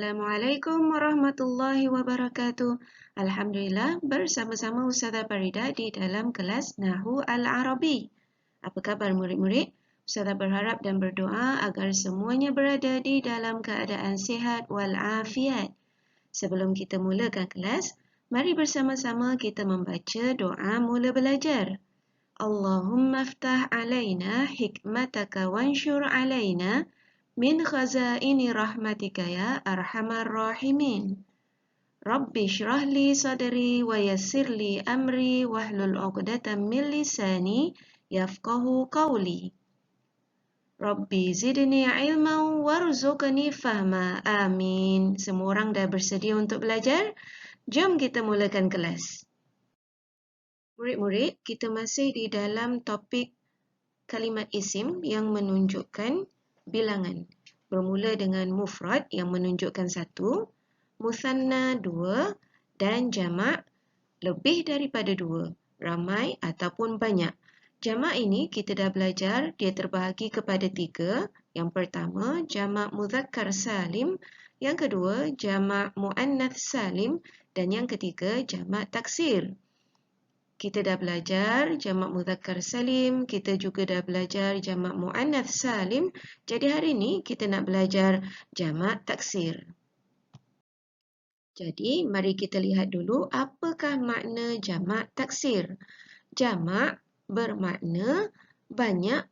Assalamualaikum warahmatullahi wabarakatuh. Alhamdulillah, bersama-sama Ustazah Farida di dalam kelas Nahwu Al-Arabi. Apa khabar murid-murid? Ustazah berharap dan berdoa agar semuanya berada di dalam keadaan sihat walafiat. Sebelum kita mulakan kelas, mari bersama-sama kita membaca doa mula belajar. Allahumma aftah alaina hikmataka wanshur alaina min khazaini rahmatika ya arhamar rahimin. Rabbi shrah li sadri wa yassir li amri wahlul 'uqdatam min lisani yafqahu qawli. Rabbi zidni ilman warzuqni fahma. Amin. Semua orang dah bersedia untuk belajar? Jom kita mulakan kelas. Murid-murid, kita masih di dalam topik kalimat isim yang menunjukkan bilangan. Bermula dengan mufrad yang menunjukkan satu, musanna dua, dan jamak lebih daripada dua, ramai ataupun banyak. Jamak ini kita dah belajar, dia terbahagi kepada tiga. Yang pertama, jamak muzakkar salim. Yang kedua, jamak muannats salim. Dan yang ketiga, jamak taksir. Kita dah belajar jamak muzakkar salim, kita juga dah belajar jamak muannats salim. Jadi hari ini kita nak belajar jamak taksir. Jadi mari kita lihat dulu apakah makna jamak taksir. Jamak bermakna banyak,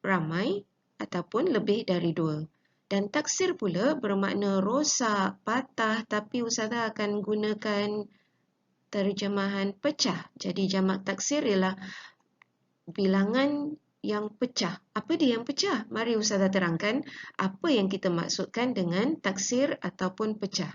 ramai ataupun lebih dari dua. Dan taksir pula bermakna rosak, patah, tapi Ustazah akan gunakan terjemahan pecah. Jadi jamak taksir ialah bilangan yang pecah. Apa dia yang pecah? Mari Ustazah terangkan apa yang kita maksudkan dengan taksir ataupun pecah.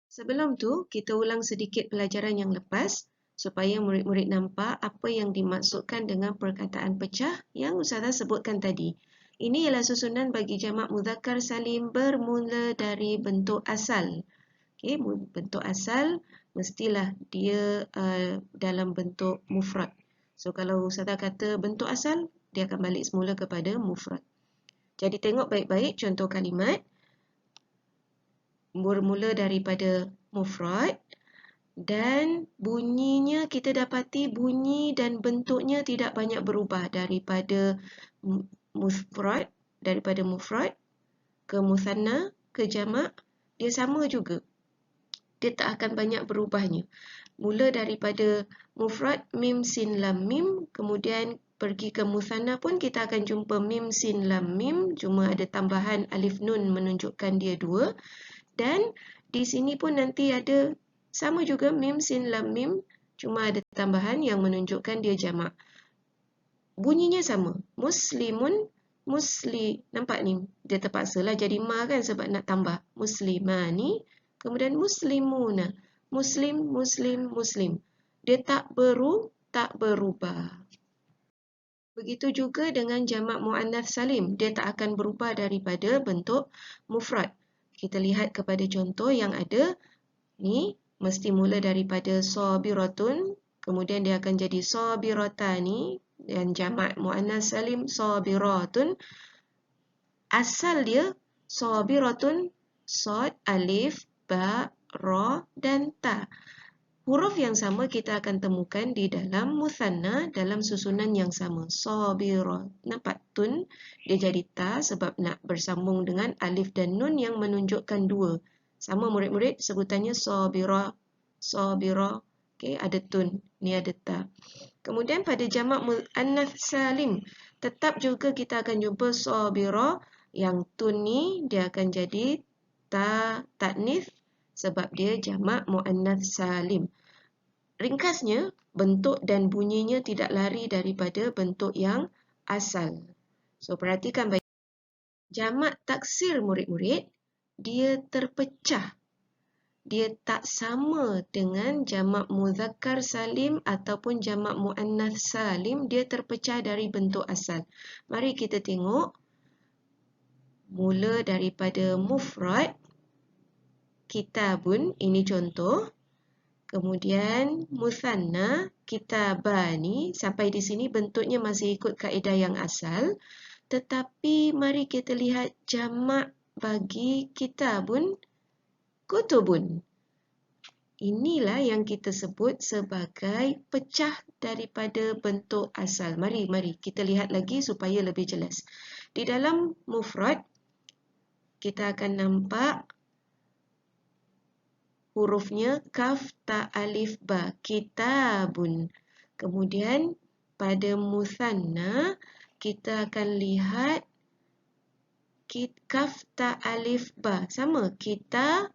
Sebelum tu, kita ulang sedikit pelajaran yang lepas supaya murid-murid nampak apa yang dimaksudkan dengan perkataan pecah yang Ustazah sebutkan tadi. Ini ialah susunan bagi jamak muzakkar salim bermula dari bentuk asal. Okay, bentuk asal mestilah dia dalam bentuk mufrad. So kalau Ustazah kata bentuk asal, dia akan balik semula kepada mufrad. Jadi tengok baik-baik contoh kalimat. Bermula daripada mufrad dan bunyinya kita dapati bunyi dan bentuknya tidak banyak berubah daripada mufrad ke musanna ke jamak, dia sama juga. Dia tak akan banyak berubahnya. Mula daripada mufrad mim sin lam mim, kemudian pergi ke musanna pun kita akan jumpa mim sin lam mim, cuma ada tambahan alif nun menunjukkan dia dua. Dan di sini pun nanti ada sama juga mim sin lam mim, cuma ada tambahan yang menunjukkan dia jamak. Bunyinya sama, muslimun, nampak ni, dia terpaksalah jadi ma kan sebab nak tambah muslimani. Kemudian muslimuna, muslim. Dia tak berubah. Begitu juga dengan jamak muannats salim, dia tak akan berubah daripada bentuk mufrad. Kita lihat kepada contoh yang ada ni, mesti mula daripada sabiratun, kemudian dia akan jadi sabiratani, dan jamak muannats salim sabiratun. Asal dia sabiratun, sad, alif, ba, ra, dan ta. Huruf yang sama kita akan temukan di dalam musanna dalam susunan yang sama. Sabira. Nampak tun? Dia jadi ta sebab nak bersambung dengan alif dan nun yang menunjukkan dua. Sama murid-murid sebutannya sabira. Sabira. Okay, ada tun. Ni ada ta. Kemudian pada jamak muannats salim, tetap juga kita akan jumpa sabira. Yang tun ni dia akan jadi ta ta'nits sebab dia jamak muannats salim. Ringkasnya, bentuk dan bunyinya tidak lari daripada bentuk yang asal. So, perhatikan baik. Jamak taksir murid-murid, dia terpecah. Dia tak sama dengan jamak muzakkar salim ataupun jamak muannats salim, dia terpecah dari bentuk asal. Mari kita tengok. Mula daripada mufrad, kitabun, ini contoh. Kemudian musanna, kitabani, sampai di sini bentuknya masih ikut kaedah yang asal. Tetapi mari kita lihat jamak bagi kitabun, kutubun. Inilah yang kita sebut sebagai pecah daripada bentuk asal. Mari kita lihat lagi supaya lebih jelas. Di dalam mufrad, kita akan nampak hurufnya kaf, ta, alif, ba. Kitabun. Kemudian pada musanna, kita akan lihat kaf, ta, alif, ba. Sama, kita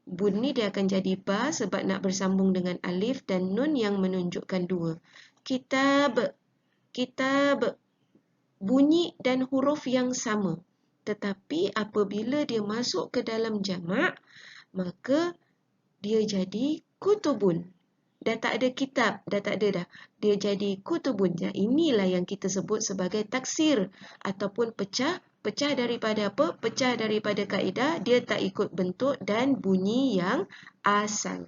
bun ni dia akan jadi ba sebab nak bersambung dengan alif dan nun yang menunjukkan dua. Kitab, bunyi dan huruf yang sama. Tetapi apabila dia masuk ke dalam jamak, maka dia jadi kutubun. Dah tak ada kitab, dah tak ada dah. Dia jadi kutubun. Inilah yang kita sebut sebagai taksir ataupun pecah daripada apa? Pecah daripada kaedah, dia tak ikut bentuk dan bunyi yang asal.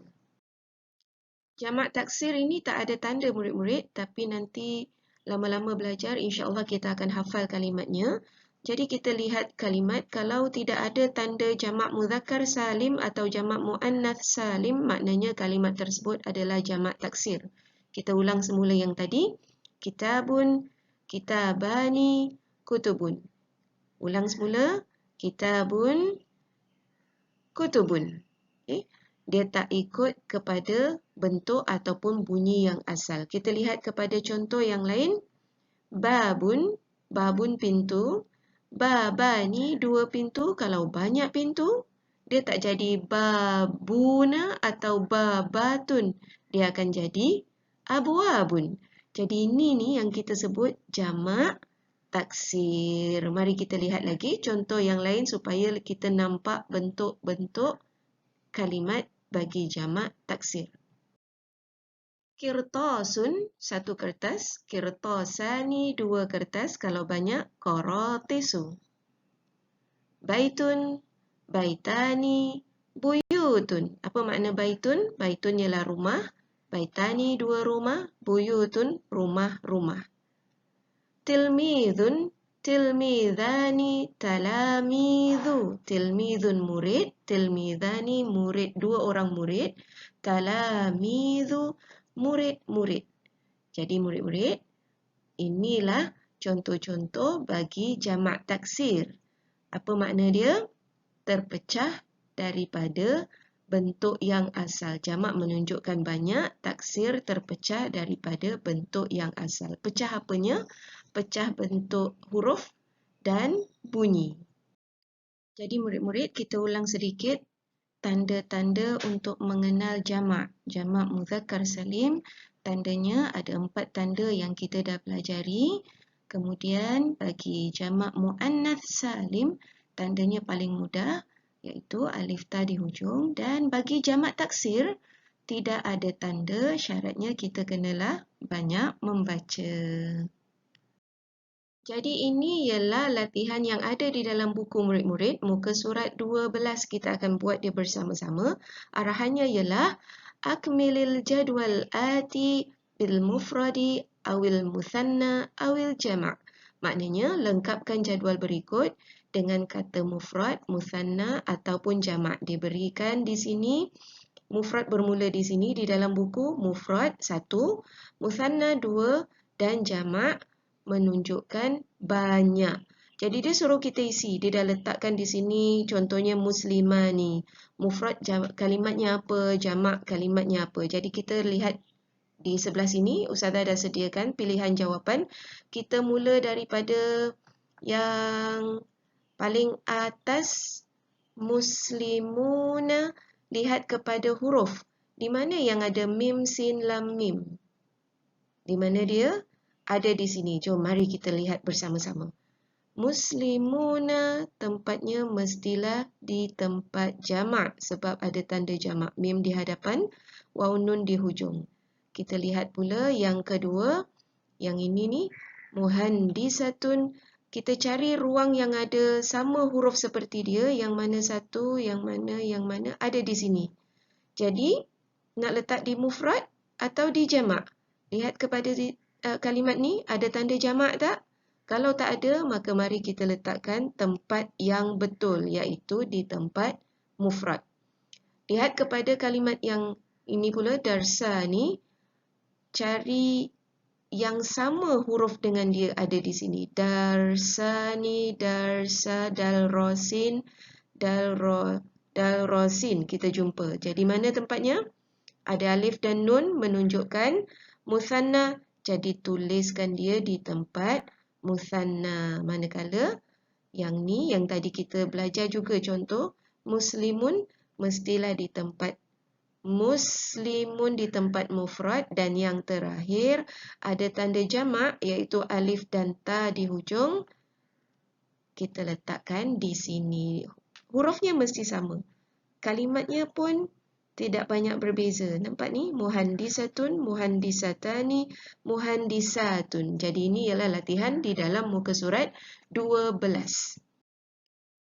Jamak taksir ini tak ada tanda murid-murid, tapi nanti lama-lama belajar, insya-Allah kita akan hafal kalimatnya. Jadi kita lihat kalimat, kalau tidak ada tanda jamak muzakkar salim atau jamak muannats salim, maknanya kalimat tersebut adalah jamak taksir. Kita ulang semula yang tadi. Kitabun, kitabani, kutubun. Ulang semula. Kitabun, kutubun. Okay. Dia tak ikut kepada bentuk ataupun bunyi yang asal. Kita lihat kepada contoh yang lain. Babun, babun pintu. Babani, dua pintu. Kalau banyak pintu, dia tak jadi babuna atau babatun. Dia akan jadi abwabun. Jadi ini nih yang kita sebut jamak taksir. Mari kita lihat lagi contoh yang lain supaya kita nampak bentuk-bentuk kalimat bagi jamak taksir. Kirtasun, satu kertas. Kirtasani, dua kertas. Kalau banyak, qaratisu. Baitun, baitani, buyutun. Apa makna baitun? Baitun ialah rumah. Baitani, dua rumah. Buyutun, rumah-rumah. Tilmidun, tilmidani, talamidhu. Tilmidun murid, tilmidani murid, dua orang murid. Talamidhu murid-murid. Jadi murid-murid, inilah contoh-contoh bagi jamak taksir. Apa makna dia? Terpecah daripada bentuk yang asal. Jamak menunjukkan banyak, taksir terpecah daripada bentuk yang asal. Pecah apanya? Pecah bentuk huruf dan bunyi. Jadi murid-murid, kita ulang sedikit tanda-tanda untuk mengenal jamak. Jamak muzakkar salim, tandanya ada 4 tanda yang kita dah pelajari. Kemudian bagi jamak muannats salim, tandanya paling mudah, iaitu alif ta di hujung. Dan bagi jamak taksir, tidak ada tanda, syaratnya kita kenalah banyak membaca. Jadi ini ialah latihan yang ada di dalam buku murid-murid. Muka surat 12 kita akan buat dia bersama-sama. Arahannya ialah akmilil jadwal ati bil mufradi awil muthanna awil jama'. Maknanya lengkapkan jadual berikut dengan kata mufrad, muthanna ataupun jama'. Diberikan di sini mufrad bermula di sini di dalam buku mufrad 1, muthanna 2 dan jama' menunjukkan banyak. Jadi dia suruh kita isi. Dia dah letakkan di sini contohnya muslimani. Mufrad kalimatnya apa, jamak kalimatnya apa. Jadi kita lihat di sebelah sini Ustazah dah sediakan pilihan jawapan. Kita mula daripada yang paling atas, muslimuna. Lihat kepada huruf. Di mana yang ada mim, sin, lam, mim? Di mana dia? Ada di sini. Jom mari kita lihat bersama-sama. Muslimuna tempatnya mestilah di tempat jamak sebab ada tanda jamak. Mim di hadapan, waw nun di hujung. Kita lihat pula yang kedua. Yang ini ni, muhandisatun. Kita cari ruang yang ada sama huruf seperti dia. Yang mana satu, yang mana ada di sini. Jadi, nak letak di mufrad atau di jamak? Lihat kepada kalimat ni, ada tanda jamak tak? Kalau tak ada, maka mari kita letakkan tempat yang betul, iaitu di tempat mufrad. Lihat kepada kalimat yang ini pula, darsa ni, cari yang sama huruf dengan dia ada di sini. Darsani, darsa, dalrosin, dalrosin kita jumpa. Jadi mana tempatnya? Ada alif dan nun menunjukkan musanna. Jadi tuliskan dia di tempat musanna. Manakala yang ni, yang tadi kita belajar juga contoh, muslimun mestilah di tempat muslimun di tempat mufrad, dan yang terakhir ada tanda jamak iaitu alif dan ta di hujung, kita letakkan di sini. Hurufnya mesti sama. Kalimatnya pun tidak banyak berbeza. Nampak ni? Muhandisatun, muhandisatani, muhandisatun. Jadi ini ialah latihan di dalam muka surat 12.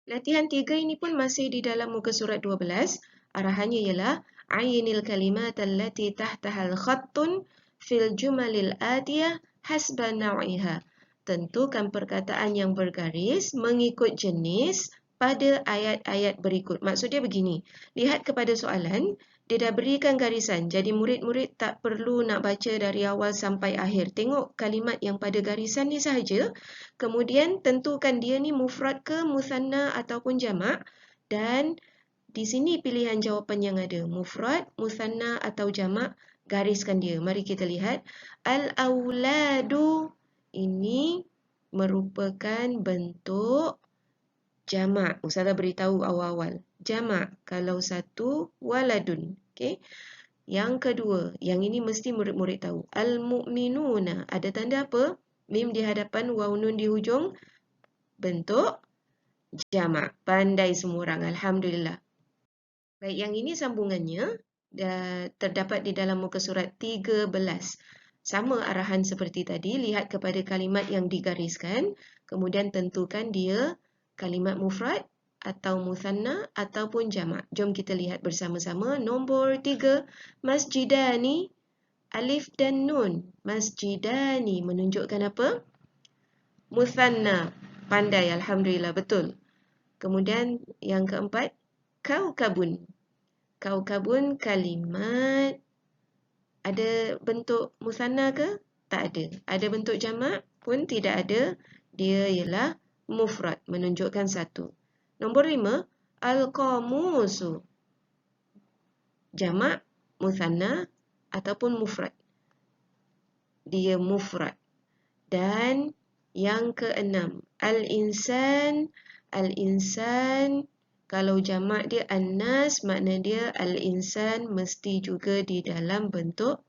Latihan 3 ini pun masih di dalam muka surat 12. Arahannya ialah Ainil kalimat allati tahtahal khattun fil jumalil atiyah hasba naw'iha. Tentukan perkataan yang bergaris mengikut jenis pada ayat-ayat berikut. Maksudnya begini, lihat kepada soalan, dia dah berikan garisan. Jadi murid-murid tak perlu nak baca dari awal sampai akhir. Tengok kalimat yang pada garisan ni sahaja. Kemudian tentukan dia ni mufrad ke, musanna ataupun jamak. Dan di sini pilihan jawapan yang ada. Mufrad, musanna atau jamak. Gariskan dia. Mari kita lihat. Al-awladu ini merupakan bentuk jamak. Ustazah beritahu awal-awal. Jamak. Kalau satu, waladun. Okay. Yang kedua, yang ini mesti murid-murid tahu. Al-mu'minuna. Ada tanda apa? Mim di hadapan, waw nun di hujung. Bentuk jamak. Pandai semua orang. Alhamdulillah. Baik, yang ini sambungannya terdapat di dalam muka surat 13. Sama arahan seperti tadi. Lihat kepada kalimat yang digariskan. Kemudian tentukan dia kalimat mufrad atau musanna ataupun jamak. Jom kita lihat bersama-sama. Nombor 3, masjidani, alif dan nun. Masjidani menunjukkan apa? Musanna. Pandai, alhamdulillah, betul. Kemudian yang keempat, kaukabun. Kaukabun kalimat ada bentuk musanna ke? Tak ada. Ada bentuk jamak pun tidak ada. Dia ialah mufrad, menunjukkan satu. Nombor 5, al-qamusu. Jamak, musanna ataupun mufrad. Dia mufrad. Dan yang keenam, al-insan. Al-insan, kalau jamak dia annas, makna dia al-insan mesti juga di dalam bentuk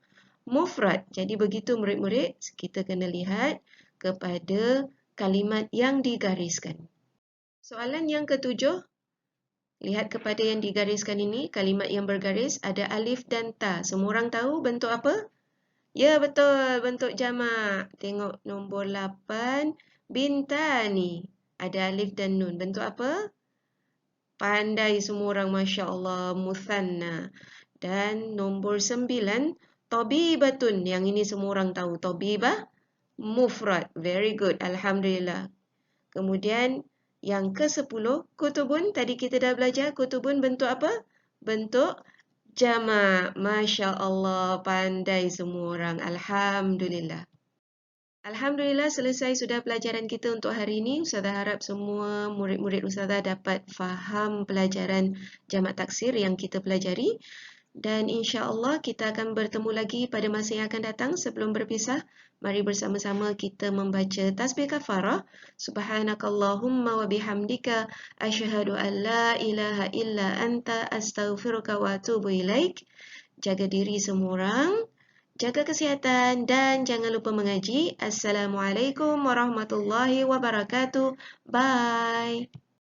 mufrad. Jadi begitu murid-murid, kita kena lihat kepada kalimat yang digariskan. Soalan yang ketujuh, lihat kepada yang digariskan ini, kalimat yang bergaris ada alif dan ta. Semua orang tahu bentuk apa? Ya, betul, bentuk jamak. Tengok nombor 8, bintani. Ada alif dan nun. Bentuk apa? Pandai semua orang, Masya Allah, musanna. Dan nombor 9, tabibatun. Yang ini semua orang tahu. Tabibah, mufrad. Very good, alhamdulillah. Kemudian yang ke-10, kutubun. Tadi kita dah belajar kutubun bentuk apa? Bentuk jamak. Masya Allah, pandai semua orang. Alhamdulillah. Alhamdulillah, selesai sudah pelajaran kita untuk hari ini. Ustazah harap semua murid-murid Ustazah dapat faham pelajaran jamak taksir yang kita pelajari. Dan insya-Allah kita akan bertemu lagi pada masa yang akan datang. Sebelum berpisah, mari bersama-sama kita membaca tasbih kafarah. Subhanakallahumma wa bihamdika asyhadu an la ilaha illa anta astaghfiruka wa atubu ilaik. Jaga diri semua orang, jaga kesihatan dan jangan lupa mengaji. Assalamualaikum warahmatullahi wabarakatuh. Bye.